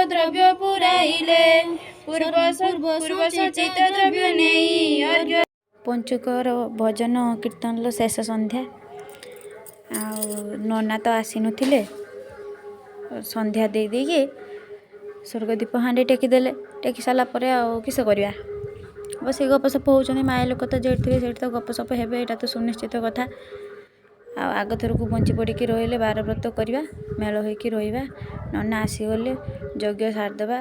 द्रव्य पुराइले पूर्व सचित द्रव्य नहीं अर्घ्य। पंचुकर भजन कीर्तन शेष संध्या नना तो आसी नथिले संध्या दे देके स्वर्गदीप हांडी टेकिदेले टेकी सारा किस करवा बस गपसप होती माया लोक तो जेठ थे से तो गपसप हे यहाँ तो सुनिश्चित कथा आग थर को बंची पड़ी रही बार व्रत करवा मेल होकर रहा नना आसीगले यज्ञ सारदे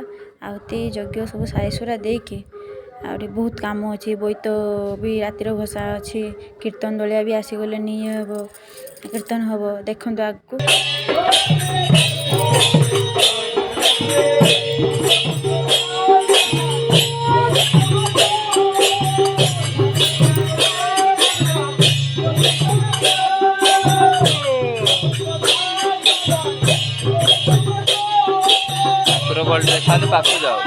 आउती यज्ञ सब साईसुरा देकी आउरी बहुत काम अच्छी बोईत भी रातिर घोषा अच्छी कीर्तन दलिया भी आसीगले नहीं हे कीर्तन हम देखु आगू खाली पाकू जाओ